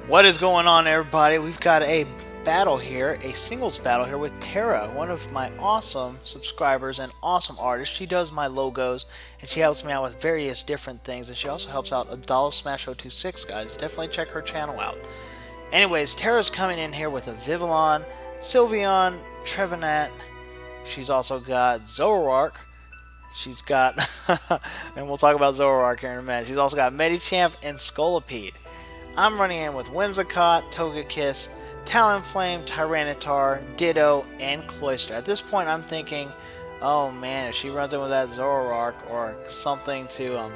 What is going on, everybody? We've got a battle here, a singles battle here with Tara, one of my awesome subscribers and awesome artist. She does my logos and she helps me out with various different things, and she also helps out Adal Smash 026, guys. Definitely check her channel out. Anyways, Tara's coming in here with a Vivillon, Sylveon, Trevenant. She's also got Zoroark. She's got, and we'll talk about Zoroark here in a minute. She's also got Medicham and Scolipede. I'm running in with Whimsicott, Togekiss, Talonflame, Tyranitar, Ditto, and Cloyster. At this point, I'm thinking, oh man, if she runs in with that Zoroark or something to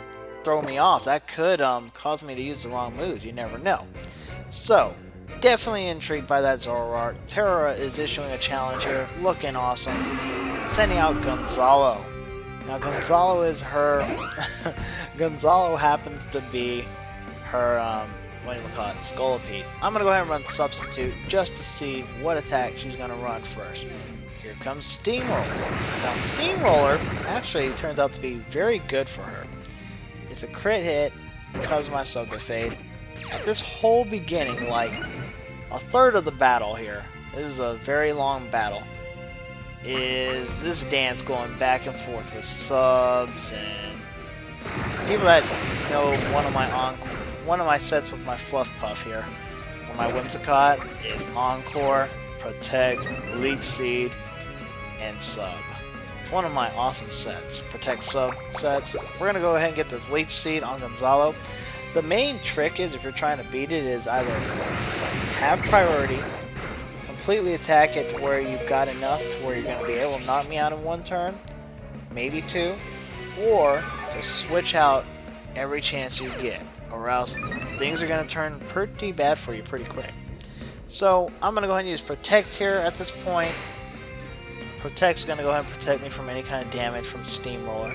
throw me off, that could cause me to use the wrong moves. You never know. So, definitely intrigued by that Zoroark. Tara is issuing a challenge here, looking awesome, sending out Gonzalo. Now, Gonzalo is her. Gonzalo happens to be her. What do you call it? Scolipede. I'm gonna go ahead and run Substitute just to see what attack she's gonna run first. Here comes Steamroller. Now, Steamroller actually turns out to be very good for her. It's a crit hit, covers my Subdefade. At this whole beginning, like a third of the battle here, this is a very long battle, is this dance going back and forth with subs and people that know one of my sets with my Fluff Puff here, where my Whimsicott is Encore, Protect, Leech Seed, and Sub. It's one of my awesome sets, Protect Sub sets. We're going to go ahead and get this Leech Seed on Gonzalo. The main trick is, if you're trying to beat it, is either have priority, completely attack it to where you've got enough to where you're going to be able to knock me out in one turn, maybe two, or to switch out every chance you get, or else things are going to turn pretty bad for you pretty quick. So I'm going to go ahead and use Protect here at this point. Protect's going to go ahead and protect me from any kind of damage from Steamroller.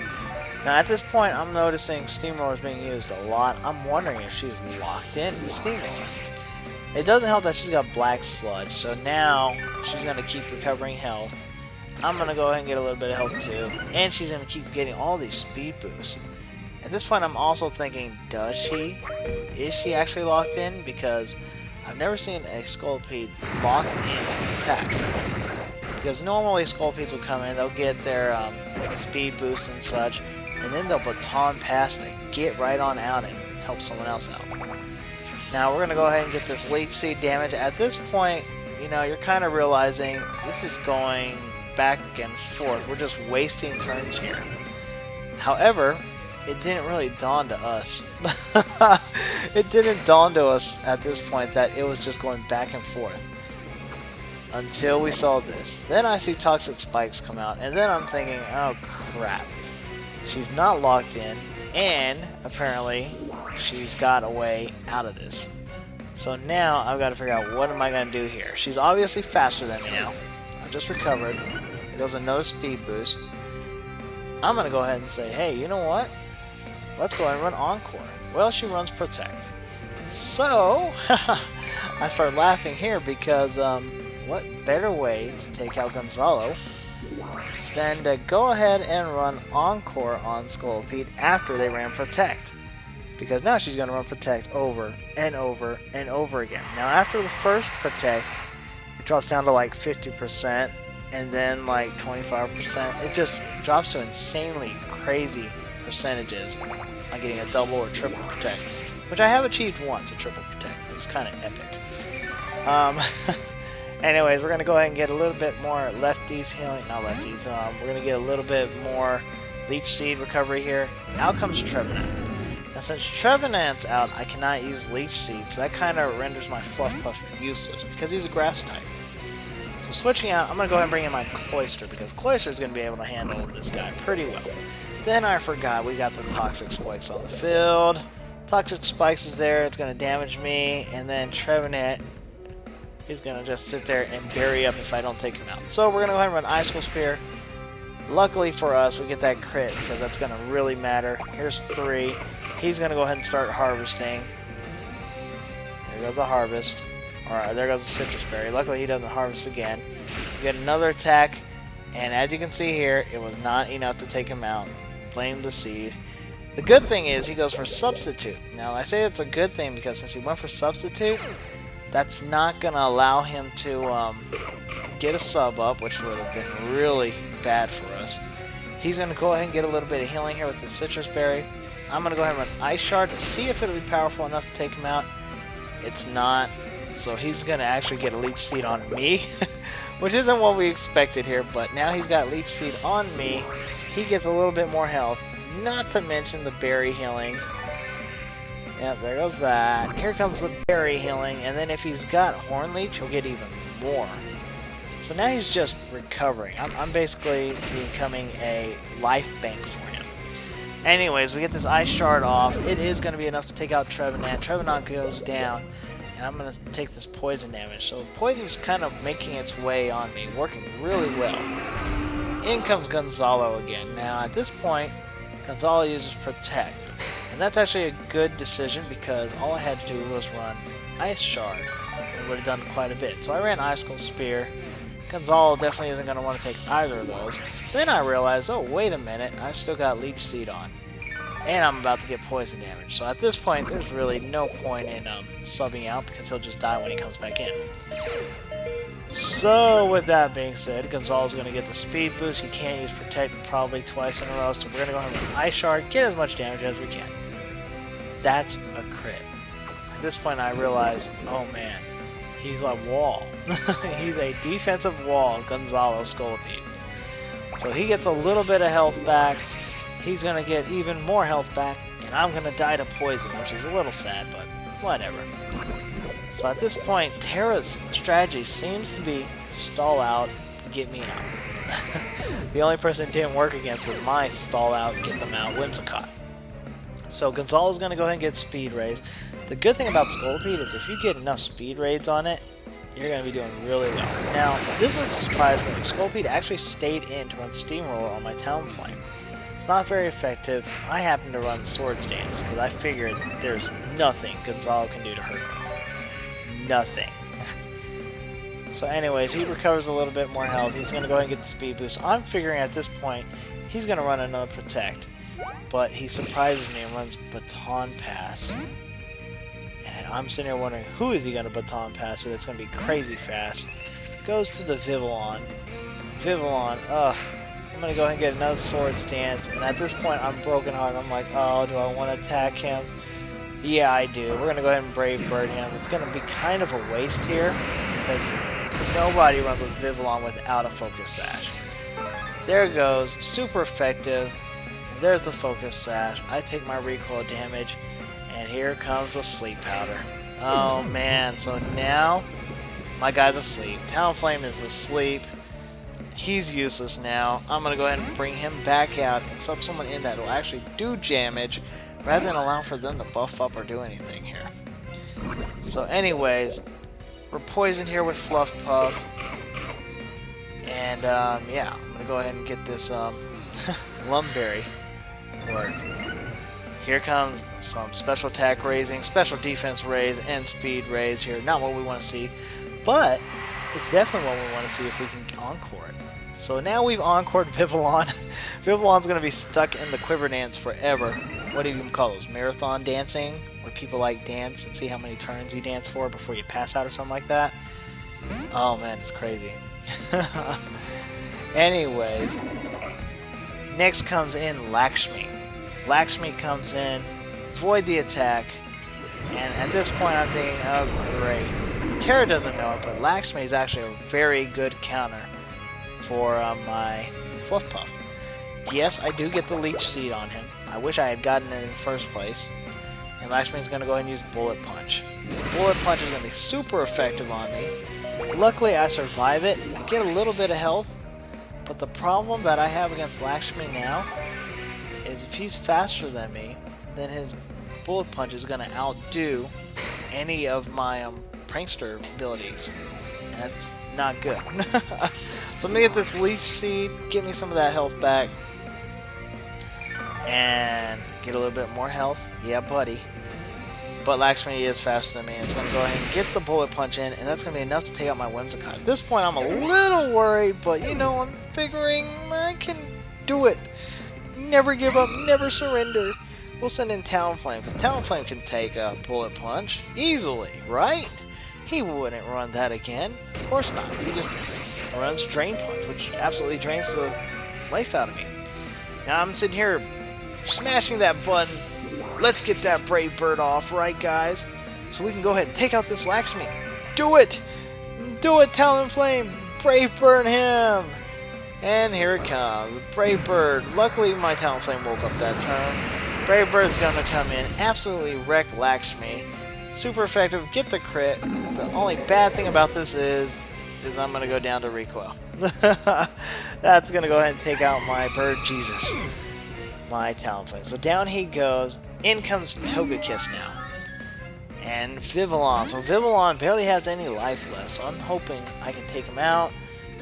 Now at this point, I'm noticing Steamroller is being used a lot. I'm wondering if she's locked in with Steamroller. It doesn't help that she's got Black Sludge, so now she's going to keep recovering health. I'm going to go ahead and get a little bit of health too, and she's going to keep getting all these speed boosts. At this point, I'm also thinking, is she actually locked in? Because I've never seen a Scolipede locked into an attack. Because normally Scolipedes will come in, they'll get their speed boost and such, and then they'll baton pass to get right on out and help someone else out. Now we're going to go ahead and get this Leech Seed damage. At this point, you know, you're kind of realizing this is going back and forth. We're just wasting turns here. However, it didn't really dawn to us. It didn't dawn to us at this point that it was just going back and forth. Until we saw this. Then I see Toxic Spikes come out, and then I'm thinking, oh crap. She's not locked in, and apparently she's got a way out of this. So now I've got to figure out, what am I going to do here? She's obviously faster than me now. I just recovered. Here goes another speed boost. I'm going to go ahead and say, hey, you know what? Let's go ahead and run Encore. Well, she runs Protect. So, I start laughing here because, what better way to take out Gonzalo than to go ahead and run Encore on Scolipede after they ran Protect. Because now she's going to run Protect over and over and over again. Now, after the first Protect, it drops down to like 50%, and then like 25%. It just drops to insanely crazy percentages on getting a double or triple Protect, which I have achieved once, a triple Protect. It was kind of epic. Anyways, we're going to go ahead and get a little bit more lefties healing, not lefties, we're going to get a little bit more Leech Seed recovery here. Out comes Trevenant. Now since Trevenant's out, I cannot use Leech Seed, so that kind of renders my Fluff Puff useless, because he's a grass type. So switching out, I'm going to go ahead and bring in my Cloyster, because Cloyster is going to be able to handle this guy pretty well. Then I forgot we got the Toxic Spikes on the field. Toxic Spikes is there, it's going to damage me, and then Trevenant is going to just sit there and bury up if I don't take him out. So we're going to go ahead and run Icicle Spear. Luckily for us, we get that crit, because that's going to really matter. Here's 3. He's going to go ahead and start harvesting. There goes a harvest. Alright, there goes a Citrus Berry. Luckily he doesn't harvest again. We get another attack, and as you can see here, it was not enough to take him out. Blame the seed. The good thing is he goes for substitute. Now I say it's a good thing because since he went for substitute, that's not going to allow him to get a sub up, which would have been really bad for us. He's going to go ahead and get a little bit of healing here with the citrus berry. I'm going to go ahead and run Ice Shard to see if it'll be powerful enough to take him out. It's not, so he's going to actually get a Leech Seed on me, which isn't what we expected here, but now he's got Leech Seed on me. He gets a little bit more health, not to mention the berry healing. Yep, there goes that. Here comes the berry healing, and then if he's got Horn Leech, he'll get even more. So now he's just recovering. I'm basically becoming a life bank for him. Anyways, we get this Ice Shard off. It is going to be enough to take out Trevenant. Trevenant goes down, and I'm going to take this poison damage. So poison's kind of making its way on me, working really well. In comes Gonzalo again. Now at this point, Gonzalo uses Protect. And that's actually a good decision because all I had to do was run Ice Shard. It would have done quite a bit. So I ran Icicle Spear. Gonzalo definitely isn't going to want to take either of those. Then I realized, oh wait a minute, I've still got Leech Seed on. And I'm about to get poison damage. So at this point, there's really no point in subbing out because he'll just die when he comes back in. So with that being said, Gonzalo's going to get the speed boost. He can't use Protect probably twice in a row. So we're going to go ahead and Ice Shard, get as much damage as we can. That's a crit. At this point I realize, oh man, he's a wall. He's a defensive wall, Gonzalo Scolipede. So he gets a little bit of health back. He's going to get even more health back. And I'm going to die to poison, which is a little sad, but whatever. So at this point, Terra's strategy seems to be stall out, get me out. The only person it didn't work against was my stall out, get them out, Whimsicott. So Gonzalo's going to go ahead and get Speed Raise. The good thing about Scolipede is if you get enough Speed Raids on it, you're going to be doing really well. Now, this was a surprise when Scolipede actually stayed in to run Steamroller on my Talonflame. It's not very effective. I happen to run Swords Dance because I figured there's nothing Gonzalo can do to hurt me. Nothing. So anyways, he recovers a little bit more health. He's going to go ahead and get the Speed Boost. I'm figuring at this point, he's going to run another Protect. But he surprises me and runs Baton Pass. And I'm sitting here wondering, who is he going to Baton Pass to that's going to be crazy fast? Goes to the Vivillon. Vivillon, I'm going to go ahead and get another Swords Dance. And at this point, I'm broken hearted. I'm like, oh, do I want to attack him? Yeah, I do. We're going to go ahead and Brave Bird him. It's going to be kind of a waste here because nobody runs with Vivillon without a Focus Sash. There it goes. Super effective. There's the Focus Sash. I take my recoil damage, and here comes the Sleep Powder. Oh man, so now my guy's asleep. Talonflame is asleep. He's useless now. I'm going to go ahead and bring him back out and sub someone in that will actually do damage rather than allow for them to buff up or do anything here. So anyways, we're poisoned here with Fluff Puff. And yeah, I'm going to go ahead and get this Lumberry. Work. Here comes some special attack raising, special defense raise, and speed raise here. Not what we want to see, but it's definitely what we want to see if we can encore it. So now we've encored Vivillon. Vivillon's going to be stuck in the Quiver Dance forever. What do you even call those? Marathon dancing? Where people like dance and see how many turns you dance for before you pass out or something like that? Oh man, it's crazy. Anyways, next comes in Lakshmi. Lakshmi comes in, void the attack, and at this point I'm thinking, oh great. Terra doesn't know it, but Lakshmi is actually a very good counter for my Fluff Puff. Yes, I do get the Leech Seed on him. I wish I had gotten it in the first place. And Lakshmi is going to go ahead and use Bullet Punch. Bullet Punch is going to be super effective on me. Luckily I survive it, I get a little bit of health, but the problem that I have against Lakshmi now is if he's faster than me, then his Bullet Punch is going to outdo any of my Prankster abilities. And that's not good. So I'm going to get this Leech Seed, get me some of that health back, and get a little bit more health. Yeah, buddy. But Lakshmi is faster than me, and it's going to go ahead and get the Bullet Punch in, and that's going to be enough to take out my Whimsicott. At this point, I'm a little worried, but you know, I'm figuring I can do it. Never give up, never surrender. We'll send in Talonflame, because Talonflame can take a Bullet Plunge easily, right? He wouldn't run that again. Of course not. He just runs Drain Punch, which absolutely drains the life out of me. Now I'm sitting here smashing that button. Let's get that Brave Bird off, right, guys? So we can go ahead and take out this Lakshmi. Do it! Do it, Talonflame! Brave Bird him! And here it comes. Brave Bird. Luckily, my Talonflame woke up that turn. Brave Bird's gonna come in, absolutely wreck Lakshmi. Super effective, get the crit. The only bad thing about this is I'm gonna go down to recoil. That's gonna go ahead and take out my MrAGeezie, my Talonflame. So down he goes. In comes Togekiss now. And Vivillon. So Vivillon barely has any life left, so I'm hoping I can take him out.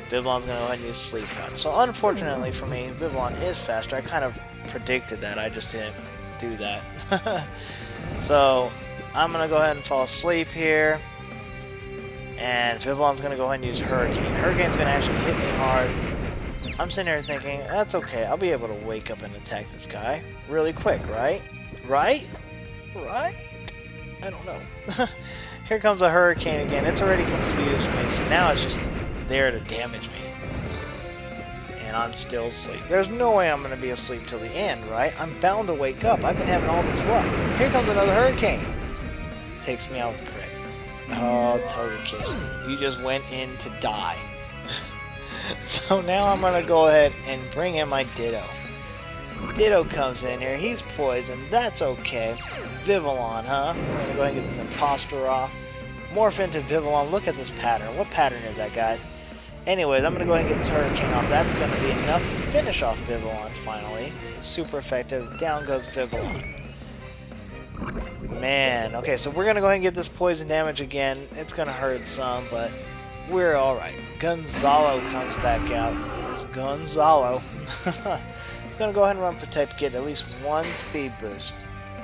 Vivillon's gonna go ahead and use Sleep Powder. So unfortunately for me, Vivillon is faster. I kind of predicted that, I just didn't do that. So I'm gonna go ahead and fall asleep here. And Vivillon's gonna go ahead and use Hurricane. Hurricane's gonna actually hit me hard. I'm sitting here thinking, that's okay, I'll be able to wake up and attack this guy really quick, right? Right? Right? I don't know. Here comes a Hurricane again. It's already confused me, so now it's just there to damage me. And I'm still asleep. There's no way I'm going to be asleep till the end, right? I'm bound to wake up. I've been having all this luck. Here comes another Hurricane. Takes me out with crit. Oh, Togekiss. You just went in to die. So now I'm going to go ahead and bring in my Ditto. Ditto comes in here. He's poisoned. That's okay. Vivillon, huh? We're going to go ahead and get this Imposter off. Morph into Vivillon. Look at this pattern. What pattern is that, guys? Anyways, I'm going to go ahead and get this Hurricane off. That's going to be enough to finish off Vivillon, finally. It's super effective. Down goes Vivillon. Man. Okay, so we're going to go ahead and get this poison damage again. It's going to hurt some, but we're alright. Gonzalo comes back out. This Gonzalo. He's going to go ahead and run Protect, get at least one speed boost.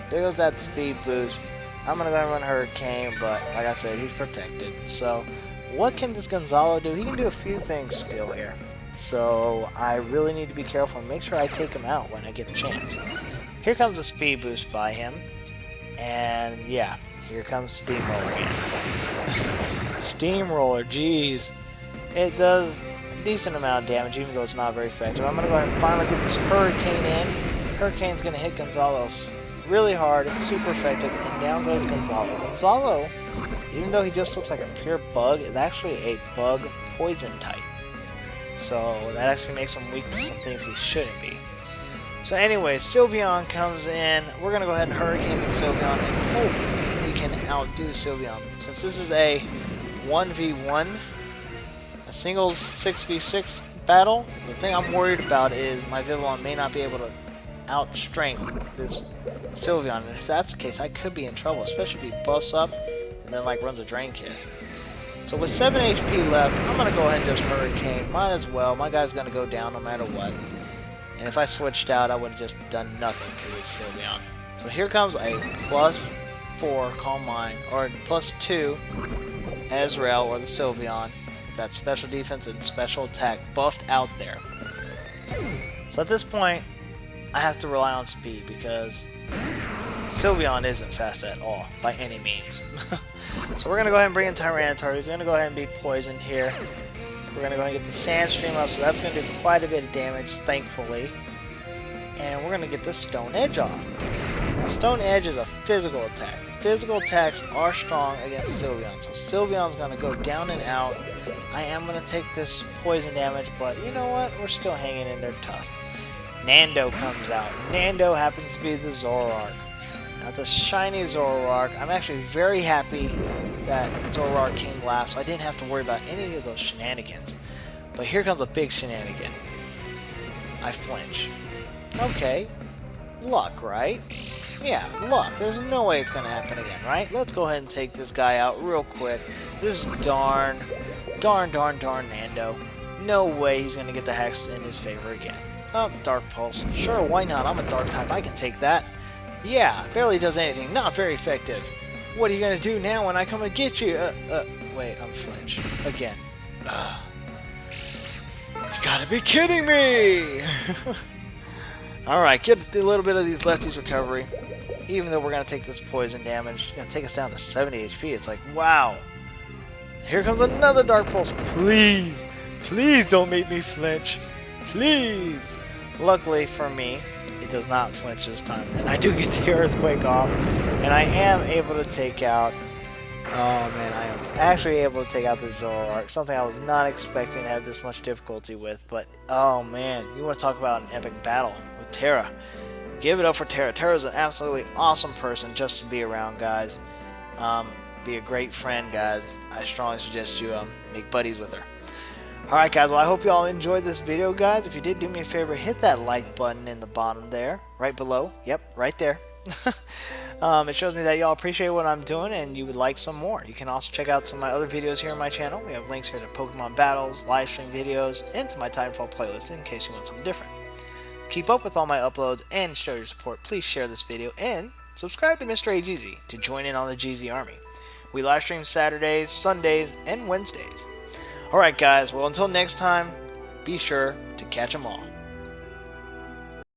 There goes that speed boost. I'm going to go ahead and run Hurricane, but like I said, he's protected. So, what can this Gonzalo do? He can do a few things still here. So, I really need to be careful and make sure I take him out when I get a chance. Here comes a speed boost by him. And, yeah, here comes Steamroller again. Steamroller, jeez. It does a decent amount of damage, even though it's not very effective. I'm going to go ahead and finally get this Hurricane in. Hurricane's going to hit Gonzalo really hard. It's super effective. And down goes Gonzalo. Gonzalo, even though he just looks like a pure bug, is actually a bug poison type. So that actually makes him weak to some things he shouldn't be. So anyways, Sylveon comes in. We're going to go ahead and Hurricane the Sylveon and hope we can outdo Sylveon. Since this is a 1v1, a singles 6v6 battle, the thing I'm worried about is my Vivillon may not be able to outstrength this Sylveon, and if that's the case, I could be in trouble, especially if he buffs up and then like runs a Drain Kiss. So with 7 HP left, I'm going to go ahead and just Hurricane. Might as well. My guy's going to go down no matter what. And if I switched out, I would have just done nothing to this Sylveon. So here comes a +4 Calm Mind, or +2 Ezreal or the Sylveon. With that special defense and special attack buffed out there. So at this point, I have to rely on speed because Sylveon isn't fast at all, by any means. So we're going to go ahead and bring in Tyranitar. He's going to go ahead and be poisoned here. We're going to go ahead and get the Sandstream up, so that's going to do quite a bit of damage, thankfully. And we're going to get the Stone Edge off. Now, Stone Edge is a physical attack. Physical attacks are strong against Sylveon, so Sylveon's going to go down and out. I am going to take this poison damage, but you know what? We're still hanging in there tough. Nando comes out. Nando happens to be the Zoroark. Now, it's a shiny Zoroark. I'm actually very happy that Zoroark came last, so I didn't have to worry about any of those shenanigans. But here comes a big shenanigan. I flinch. Okay. Luck, right? Yeah, luck. There's no way it's going to happen again, right? Let's go ahead and take this guy out real quick. This darn Nando. No way he's going to get the Hex in his favor again. Oh, Dark Pulse. Sure, why not? I'm a Dark type. I can take that. Yeah, barely does anything. Not very effective. What are you going to do now when I come and get you? Wait, I'm flinched. Again. You gotta be kidding me! Alright, get a little bit of these lefties recovery. Even though we're going to take this poison damage, it's going to take us down to 70 HP. It's like, wow. Here comes another Dark Pulse. Please, please don't make me flinch. Please. Luckily for me, it does not flinch this time. And I do get the Earthquake off. And I am able to take out... Oh man, I am actually able to take out this Zoroark. Something I was not expecting to have this much difficulty with. But, oh man, you want to talk about an epic battle with Terra. Give it up for Terra. Terra's an absolutely awesome person just to be around, guys. Be a great friend, guys. I strongly suggest you make buddies with her. Alright, guys. Well, I hope you all enjoyed this video, guys. If you did, do me a favor. Hit that like button in the bottom there. Right below. Yep, right there. It shows me that y'all appreciate what I'm doing and you would like some more. You can also check out some of my other videos here on my channel. We have links here to Pokemon battles, live stream videos, and to my Titanfall playlist in case you want something different. Keep up with all my uploads and show your support. Please share this video and subscribe to MrAGeezie to join in on the Geezie Army. We live stream Saturdays, Sundays, and Wednesdays. Alright guys, well until next time, be sure to catch 'em all.